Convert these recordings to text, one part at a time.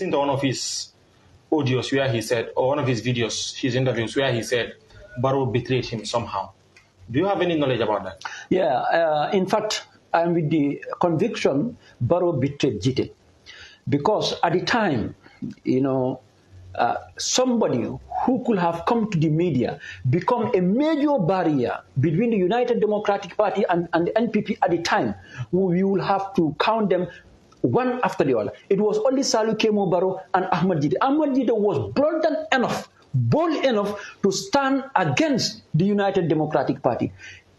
listened to one of his audios where he said, or one of his videos, his interviews where he said Barrow betrayed him somehow. Do you have any knowledge about that? Yeah, in fact, I'm with the conviction Barrow betrayed Gitteh. Because at the time, somebody who could have come to the media become a major barrier between the United Democratic Party and the NPP at the time, we will have to count them one after the other. It was only Salou Kemo Barrow and Ahmad Gitteh. Ahmad Gitteh was blatant enough, bold enough to stand against the United Democratic Party.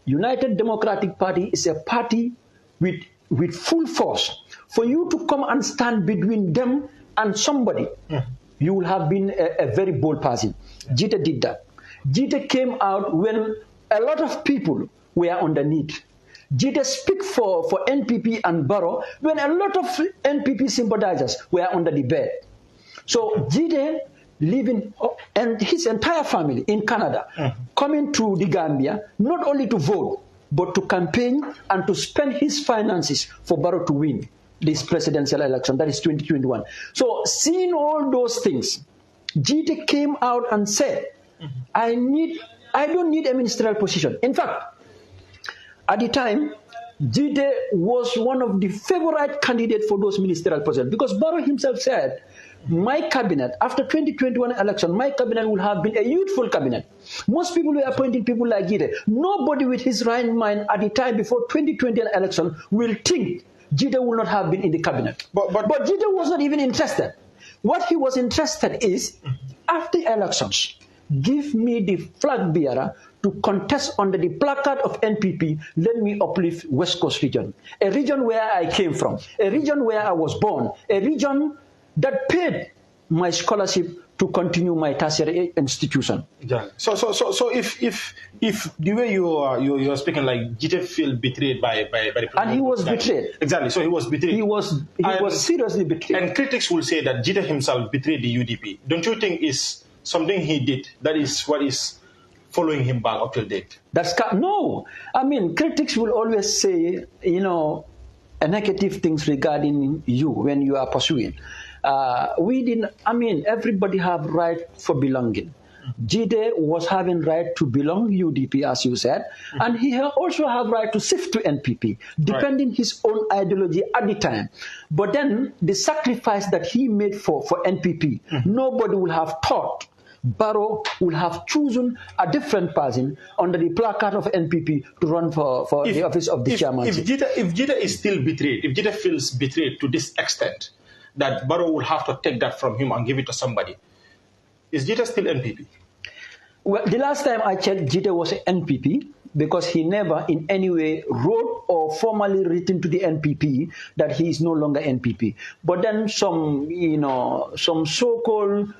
United Democratic Party is a party with full force. For you to come and stand between them and somebody, you will have been a very bold person. Gitteh did that. Gitteh came out when a lot of people were underneath. Gitteh speak for NPP and Barrow when a lot of NPP sympathizers were under the bed. So Gitteh living and his entire family in Canada, coming to the Gambia, not only to vote, but to campaign and to spend his finances for Barrow to win this presidential election, that is 2021. So seeing all those things, Gitteh came out and said, I don't need a ministerial position. In fact, at the time, Gitteh was one of the favorite candidates for those ministerial positions because Barrow himself said, my cabinet, after 2021 election, my cabinet will have been a youthful cabinet. Most people were appointing people like Gitteh. Nobody with his right mind at the time before 2020 election will think Gitteh will not have been in the cabinet. But Gitteh was not even interested. What he was interested is, after elections, give me the flag bearer to contest under the placard of NPP. Let me uplift West Coast region, a region where I came from, a region where I was born, a region that paid my scholarship to continue my tertiary institution. Yeah. So if the way you are speaking, like Gitteh feel betrayed by the and he was betrayed. Exactly. So he was betrayed. He was seriously betrayed. And critics will say that Gitteh himself betrayed the UDP. Don't you think is something he did that is what is following him back up to date? No. I mean, critics will always say, negative things regarding you when you are pursuing. Everybody have right for belonging. Gitteh was having right to belong UDP, as you said, and he also have right to shift to NPP, depending his own ideology at the time. But then the sacrifice that he made for NPP, nobody will have thought Barrow will have chosen a different person under the placard of NPP to run for the office of the chairmanship. If Gitteh is still betrayed, if Gitteh feels betrayed to this extent, that Barrow will have to take that from him and give it to somebody, is Gitteh still NPP? Well, the last time I checked, Gitteh was NPP because he never in any way wrote or formally written to the NPP that he is no longer NPP. But then some so-called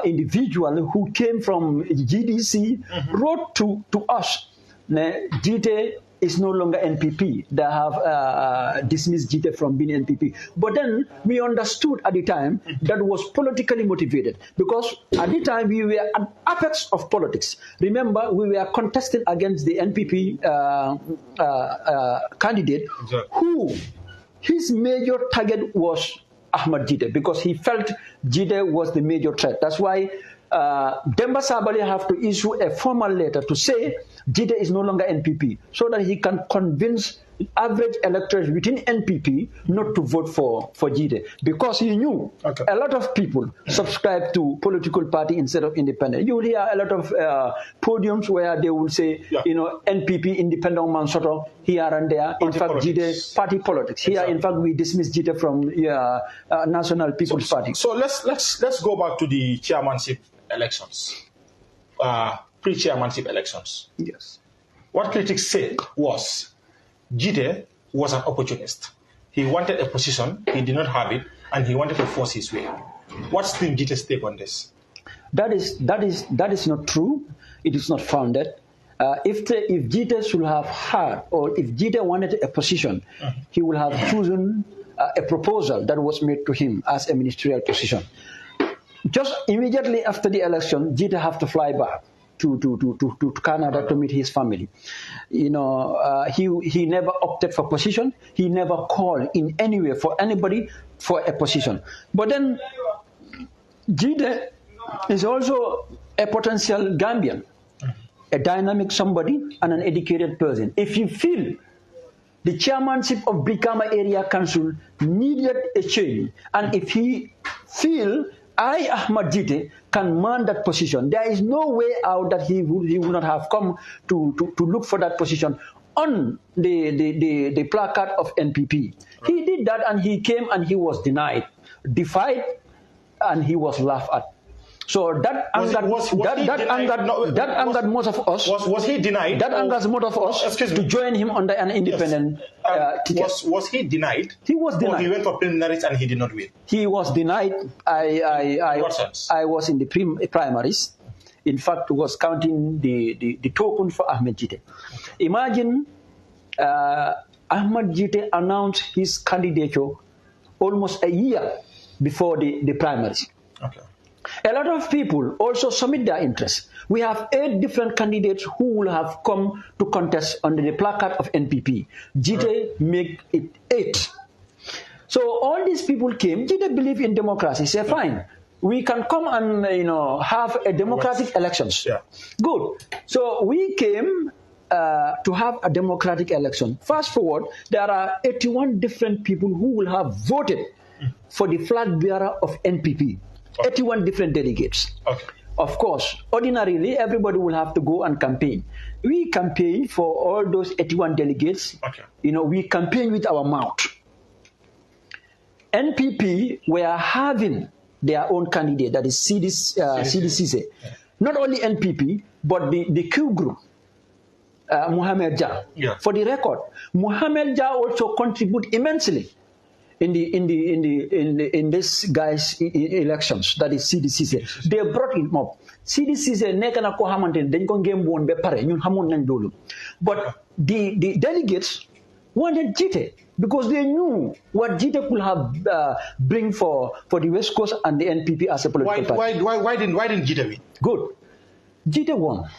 individual who came from GDC wrote to us, Gitteh is no longer NPP. They have dismissed Gitteh from being NPP. But then we understood at the time that was politically motivated because at the time we were at apex of politics. Remember, we were contesting against the NPP candidate who his major target was Ahmad Gitteh because he felt Gitteh was the major threat. That's why Demba Sabali have to issue a formal letter to say Gitteh is no longer NPP so that he can convince average electors within NPP not to vote for Gitteh because he knew a lot of people subscribe to political party instead of independent. You will hear a lot of podiums where they will say, NPP, independent man sort of here and there. In fact, Gitteh, party politics. Here, in fact, we dismiss Gitteh from National People's Party. So let's go back to the chairmanship elections, pre-chairmanship elections. Yes. What critics said was Gitteh was an opportunist. He wanted a position, he did not have it, and he wanted to force his way. What's the Gitteh's take on this? That is not true. It is not founded. If Gitteh should have had, or if Gitteh wanted a position, he would have chosen a proposal that was made to him as a ministerial position. Just immediately after the election, Gitteh have to fly back to Canada to meet his family. He never opted for position. He never called in any way for anybody for a position. But then Gitteh is also a potential Gambian, a dynamic somebody and an educated person. If you feel the chairmanship of Brikama Area Council needed a change, and if he feel I, Ahmad Gitteh, can man that position, there is no way out that he would not have come to look for that position on the placard of NPP. Right. He did that, and he came and he was denied, defied, and he was laughed at. So that angered most of us. Was he denied? That angers most of us to join him under an independent ticket. Was he denied? He was denied. Or he went for preliminaries and he did not win? He was denied. In what sense? I was in the primaries. In fact, was counting the token for Ahmed Gitteh. Okay. Imagine Ahmed Gitteh announced his candidature almost a year before the primaries. Okay. A lot of people also submit their interest. We have 8 different candidates who will have come to contest under the placard of NPP. Gitteh make it 8. So all these people came. Gitteh believe in democracy. Say, fine, we can come and have a democratic elections. Yeah. Good. So we came to have a democratic election. Fast forward, there are 81 different people who will have voted for the flag bearer of NPP. Okay. 81 different delegates. Okay. Of course, ordinarily, everybody will have to go and campaign. We campaign for all those 81 delegates. Okay. We campaign with our mouth. NPP were having their own candidate, that is CDCC. Yeah. Not only NPP, but the Q group, Mohamed Jah. Yeah. For the record, Mohamed Jah also contribute immensely in this guy's elections, that is CDCC. They brought him up. CDCC nekk na ko xamantene dañ ko ngem won be pare ñun xamone nañ lolu. But the delegates wanted Gitteh because they knew what Gitteh could have bring for the West Coast and the NPP as a political party. Why didn't Gitteh win? Good. Gitteh won.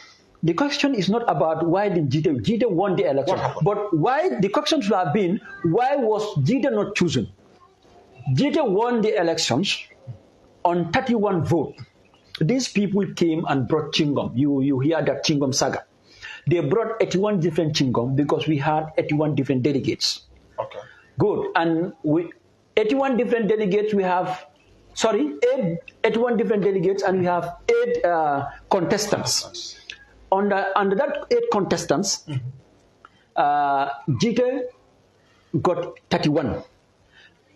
The question is not about why did Gitteh won the election, but why the question should have been, why was Gitteh not chosen? Gitteh won the elections on 31 votes. These people came and brought Chingom. You hear that Chingom saga. They brought 81 different Chingom because we had 81 different delegates. Okay. Good. And 81 different delegates, we have, 81 different delegates, and we have 8 contestants. Under that 8 contestants, Gitteh got 31.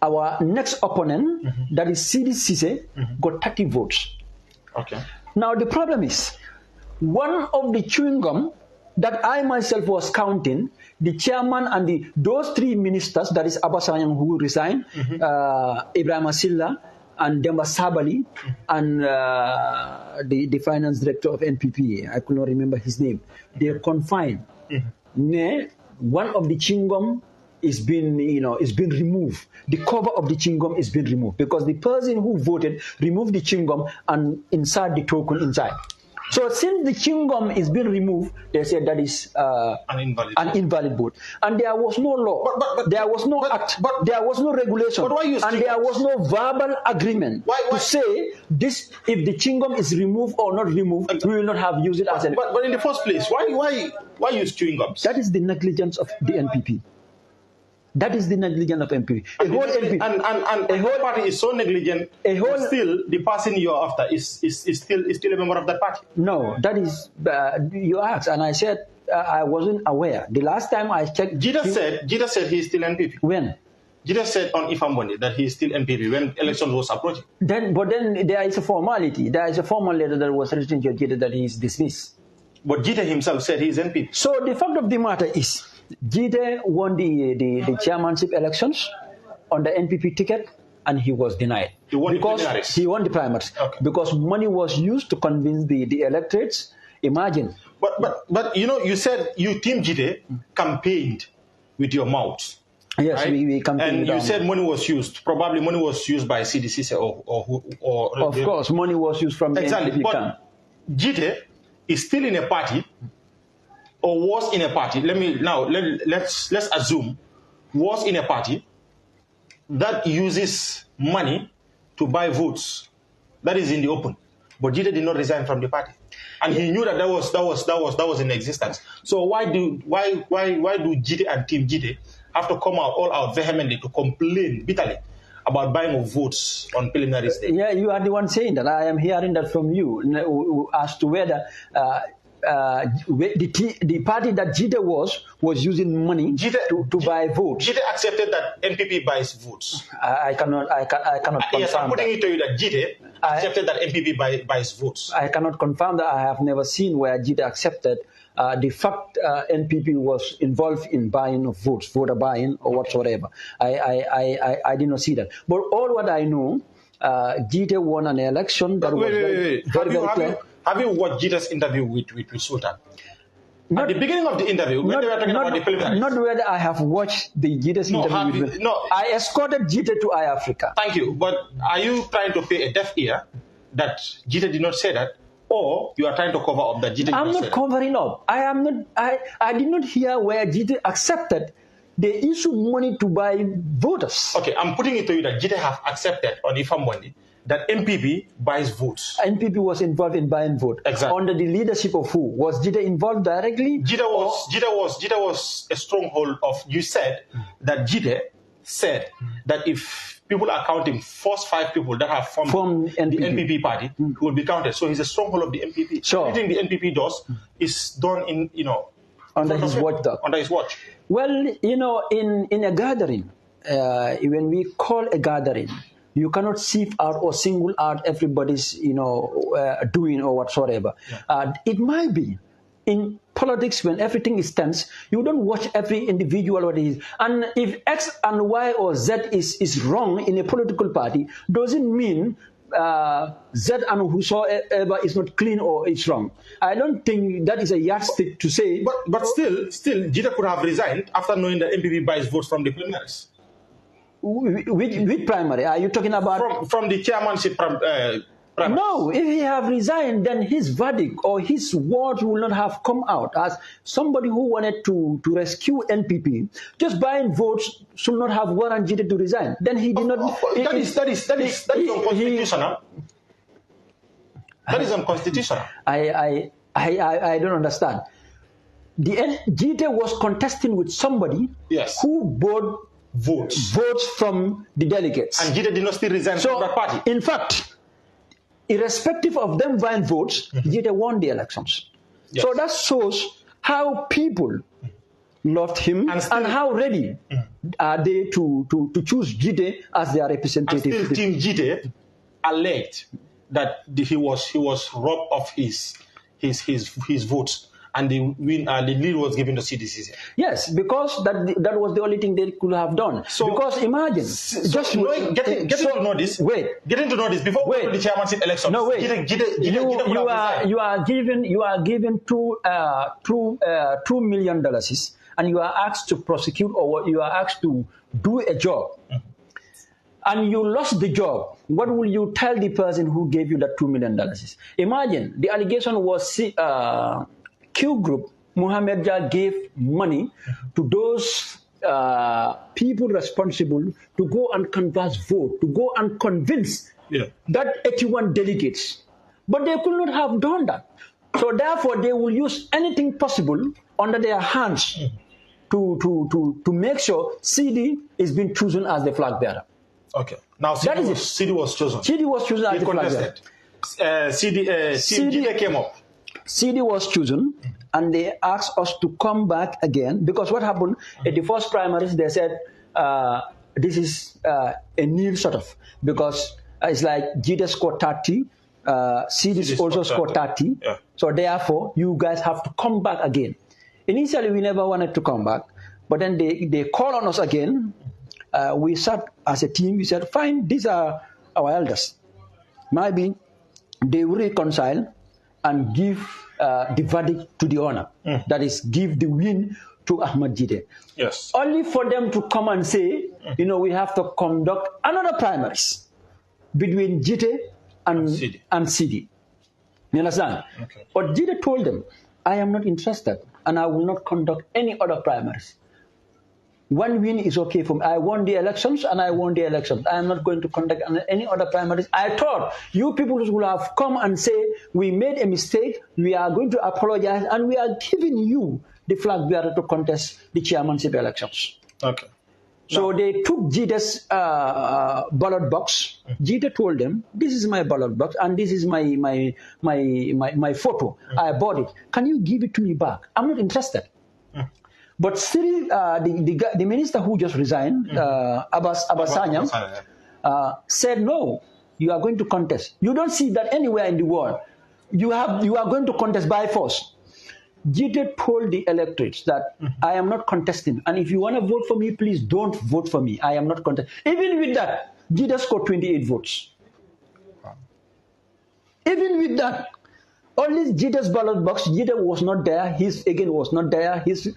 Our next opponent, that is CDCC, got 30 votes. Okay. Now the problem is, one of the chewing gum that I myself was counting, the chairman and those 3 ministers, that is Abasanyang who resigned, Ibrahim Silla, and Demba Sabali, and the finance director of NPP, I could not remember his name. They are confined. One of the chingom is been removed. The cover of the chingom is being removed because the person who voted removed the chingom and inside the token inside. So since the chingom is being removed, they said that is an invalid vote. And there was no law, there was no act, there was no regulation, and there was no verbal agreement to say this, if the chingom is removed or not removed, we will not have used it as a... But in the first place, why use chewing gums? That is the negligence of the NPP. That is the negligence of NPP. And the whole party is so negligent. Still, the person you're after is still a member of that party. No, that is you asked, and I said I wasn't aware. The last time I checked, Gitteh said he is still NPP. When? Gitteh said on Ifambonde that he is still NPP when election was approaching. Then there is a formality. There is a formal letter that was written to Gitteh that he is dismissed. But Gitteh himself said he is NPP. So the fact of the matter is, Gitteh won the chairmanship elections on the NPP ticket, and he was denied. He won the primaries. Okay. Because money was used to convince the electorates. Imagine. But you said you, Team Gitteh, campaigned with your mouth. Yes, right? we campaigned. And you said money was used. Probably money was used by CDCC or of course, money was used from the NPP camp. Gitteh is still in a party, or was in a party. Let's assume was in a party that uses money to buy votes That is in the open. But Gitteh did not resign from the party, and he knew that was in existence. So why do Gitteh and Team Gitteh have to come out all out vehemently to complain bitterly about buying of votes on preliminary stage? Yeah, you are the one saying that. I am hearing that from you as to whether the party that Gitteh was using money to buy votes. Gitteh accepted that NPP buys votes. I cannot confirm. Yes, I'm putting it to you that Gitteh accepted that NPP buys votes. I cannot confirm that. I have never seen where Gitteh accepted the fact NPP was involved in buying of votes, voter buying or whatsoever. I did not see that. But all what I know, Gitteh won an election that was very clear. Have you watched Gitteh's interview with Sultan? At the beginning of the interview, when they were talking about the preliminaries. Not whether I have watched the Gitteh's interview. I escorted Gitteh to iAfrica. Thank you. But are you trying to pay a deaf ear that Gitteh did not say that? Or you are trying to cover up that Gitteh did not say that? I'm not covering up. I did not hear where Gitteh accepted they issued money to buy voters. Okay, I'm putting it to you that Gitteh have accepted on Ifamwandi that NPP buys votes. NPP was involved in buying votes. Exactly. Under the leadership of who? Was Gitteh involved directly? Gitteh was a stronghold of, you said that Gitteh said that if people are counting first 5 people that have formed the NPP party, will be counted. So he's a stronghold of the NPP. Sure. Everything the NPP does is done in, under his watchdog. Under his watch. Well, in a gathering, when we call a gathering, you cannot sieve out or single out everybody's, doing or whatsoever. Yeah. It might be in politics when everything is tense, you don't watch every individual what it is. And if X and Y or Z is wrong in a political party, doesn't mean Z and whosoever is not clean or it's wrong. I don't think that is a yardstick to say. But still, Gitteh could have resigned after knowing that MPP buys votes from the primaries. Which primary? Are you talking about? From the chairmanship primary. No, if he have resigned, then his verdict or his words will not have come out as somebody who wanted to rescue NPP. Just buying votes should not have warranted Gitteh to resign. Then he did not. That is unconstitutional. That is unconstitutional. I don't understand. Gitteh was contesting with somebody who bought votes from the delegates. And Gitteh did not still resign from that party. In fact, irrespective of them buying votes, Gitteh won the elections. Yes. So that shows how people loved him and how ready are they to choose Gitteh as their representative. And still, Team Gitteh alleged that he was robbed of his votes. And the lead was given to CDC. Yes, because that was the only thing they could have done. So, because imagine, getting to know this before we go to the chairmanship election. No, wait. You are given $2 million, and you are asked to prosecute or you are asked to do a job. And you lost the job. What will you tell the person who gave you that $2 million? Imagine the allegation was. Q Group, Mohammed Jah gave money to those people responsible to go and canvass vote, to go and convince that 81 delegates. But they could not have done that. So therefore, they will use anything possible under their hands to make sure CD is being chosen as the flag bearer. Okay. Now CD was chosen. CD was chosen as the flag bearer. CD came up. CD was chosen, and they asked us to come back again because what happened at the first primaries, they said this is a nil sort of because it's like Gitteh scored 30, CD also scored 30. Yeah. So therefore, you guys have to come back again. Initially, we never wanted to come back, but then they called on us again. We sat as a team. We said, fine, these are our elders. Maybe they will reconcile and give the verdict to the honor. That is, give the win to Ahmad Gitteh. Yes. Only for them to come and say, we have to conduct another primaries between Gitteh and CD. You understand? Okay. But Gitteh told them, I am not interested and I will not conduct any other primaries. One win is okay for me. I won the elections and I won the elections. I am not going to conduct any other primaries. I thought you people will have come and say, we made a mistake, we are going to apologize, and we are giving you the flag bearer to contest the chairmanship elections. Okay. So they took Gitteh's ballot box. Gitteh told them, this is my ballot box and this is my photo. I bought it. Can you give it to me back? I'm not interested. But still, the minister who just resigned, Abbas Sanyang, said, no, you are going to contest. You don't see that anywhere in the world. You are going to contest by force. Gitteh told the electorates that I am not contesting. And if you want to vote for me, please don't vote for me. I am not contesting. Even with that, Gitteh scored 28 votes. Even with that, only Gitteh's ballot box, Gitteh was not there. His again was not there. His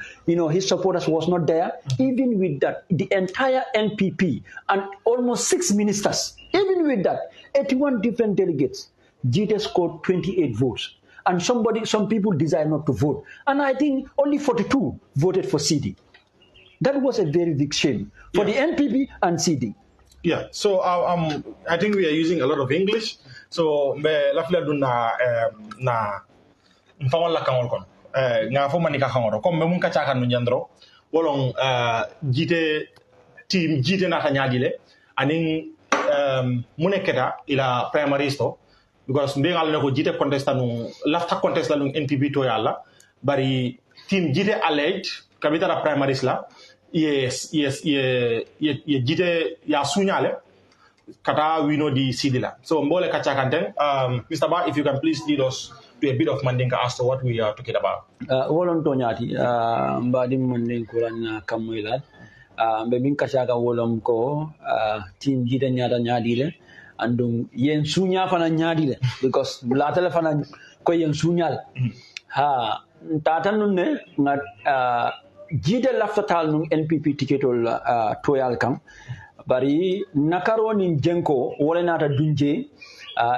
supporters was not there. Even with that, the entire NPP and almost 6 ministers, even with that, 81 different delegates, Gitteh scored 28 votes. And some people decided not to vote. And I think only 42 voted for CD. That was a very big shame for the NPP and CD. Yeah, so I think we are using a lot of English. So lafila duna na mfawon la kangol kon nga fo manika kangoro comme mun ka chaka no nyandro wolon Gitteh na ta nyaadile anin muneketa ila primaristo because mbengal ne ko Gitteh contesta no lafta contesta no NPP to yalla bari team Gitteh alleged kabita primaries la yes Gitteh ya sunyale kata we know the sidila. So mbole kacha kanten Mr. Ba, if you can please lead us to a bit of Mandinka as to what we are talking about. Wolon to nyati mbadi Mandinka na kamuila mbebin kacha ka wolom ko team Gitteh nyada nyadile andum yen sunya fana nyadile because latale fana ko yen sunyal ha tatan nunne ngat Gitteh laftatal nung NPP ticketol toyal kam bari nakaro ni jenko wala nata dunje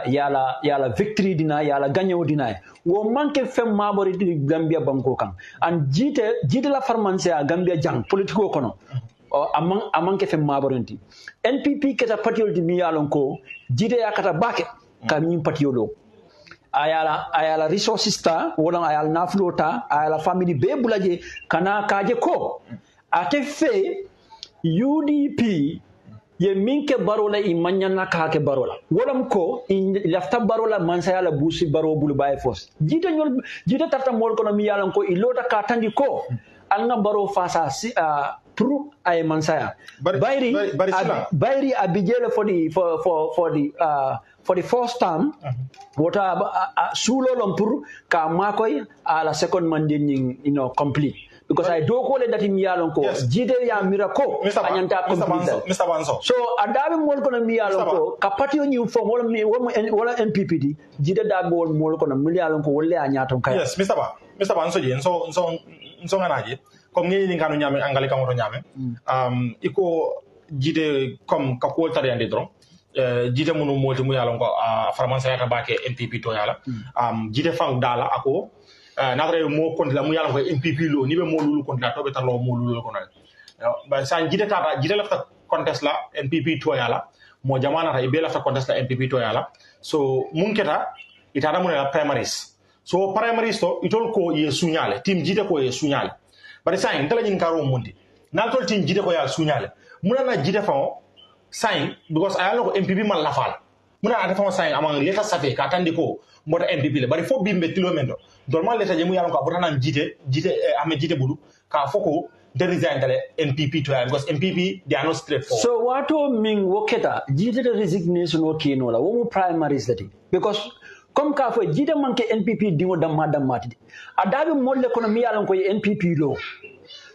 yala victory dina yala ganyo dina wo manke fem mabori di Gambia banko kan and Gitteh la farmanse a Gambia jang politiko kono amanke fem maborinti NPP keta patiol di mi yalon ko Gitteh yakata bake kam nyim patiolo ayala resources ta wala ayala naflota ayala family be bulaje kana kaje ko ate fe UDP ye minke barola i manyana ka ke barola wolam ko in lafta barola mansaya la busi baro bulu bay fos Gitteh tarta mol kono mi yalan ko ilota ka tandi ko alna baro fasa pour ay mansaya bayri abijele for the first time wota sulolom pour ka makoy ala second manding complete because I do call it that in Yalonko, Gitteh ya miracle, Anyanta Mr. Banso. So, Adabi Molkona Mialonko, Capatio new from all NPPD, Gitteh Dabo Molkona Mialonko, Wole Anyaton. Yes, Mr. Banso, so Anaji, communicating Kanunyam, Angalica Montonyame, Eco Gitteh come Kakualtari and Dedron. Gitteh Munu Multimuyalonko, Framansa Bake, NPP Toyala, Gitteh Fang Dala Ako. Nagre mo konti la mu yalla ko MPP lo ni be mo lulu konti la to be tan lo mo lulu ko na ba sa Gitteh lafta contest la MPP to yalla mo jamana ta be lafta contest la MPP to yalla so mun keta itana mun la primaries so primaries to itol ko ye sunyale team Gitteh ko ye sunyale ba sa en tala nyin karo mundi na tol team Gitteh ko ya sunyale munana Gitteh fa sign because ayalo ko MPP man la fal muna ata fa sign amang leta safe ka tandi ko mota MPP le bari fo bimbe kilomendo normal leta jemu yalon ko botana Gitteh ame Gitteh bulu ka foko de resign dale NPP to because MPP they are not straightforward. So wato ming woketa Gitteh resignation okay no la wo primaries that because comme ka fo Gitteh manke NPP dingo damati adabi molle kono mi yalon ko NPP lo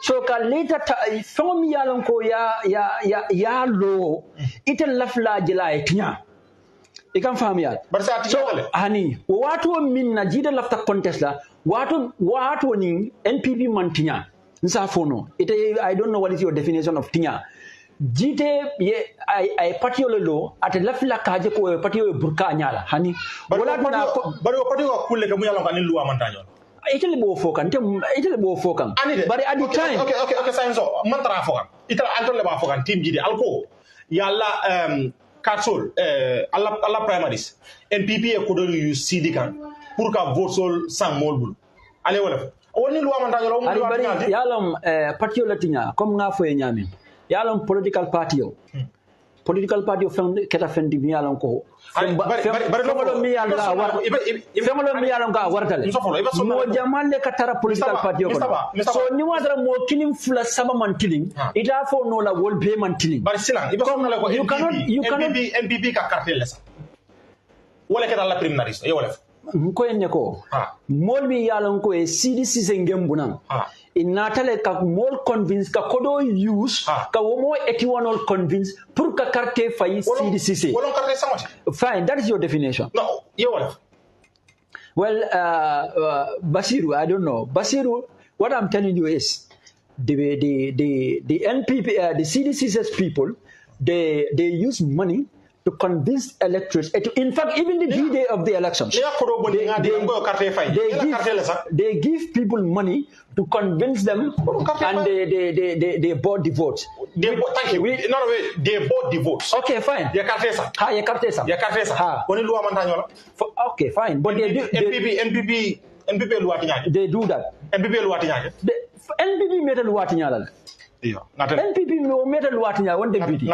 so ka later fo mi yalon ko ya lo ite lafla jela etnya ikan faham so hani watu minna Gitteh lafta contest la watu ni NPP mantinya nsa fono I don't know what is your definition of tinya Gitteh ay patiole lo ate lafla kaje ko patio burka nyala hani wala bari patio kulle ke mu yalon kan luwa mantanyo Italy bo fokan but at the time okay science mantra fokan Italy antole ba fokan team Gitteh alko yalla Katsol alla primaries NPP e kodolu use CD kan pour ka vote sol sang molbul ale wala woni loi man tañolo mo bari yalom parti latinya comme nga foye nyami yalom political party yo keta fendi mi yalom ko femolo mi yalom ka wartale mo jamalle ka tara political party yo so ni wadra mo kinim fula saba man killing ita fo no la wol be man killing bari silang iba sonna la ko NPP ka cartel la wala keta la primaries yo wala ko enne ko mol mi yalon ko e CDC ngembuna inatale ka mol convince ka kodo use ka womo etiwanol convince pour ka carte fay CDC wala carte samati fine, that is your definition. No, you wala. Well, Basiru, I don't know. Basiru, what I'm telling you is the NPP, the CDC's people, they use money to convince electors. In fact, even the D-Day of the elections, they give people money to convince them, and they bought the votes. Thank you. They bought the votes. Okay, fine. Okay, fine. But NPP they do that. NPP made a luatinya. NPP made a luatinya. One deputy.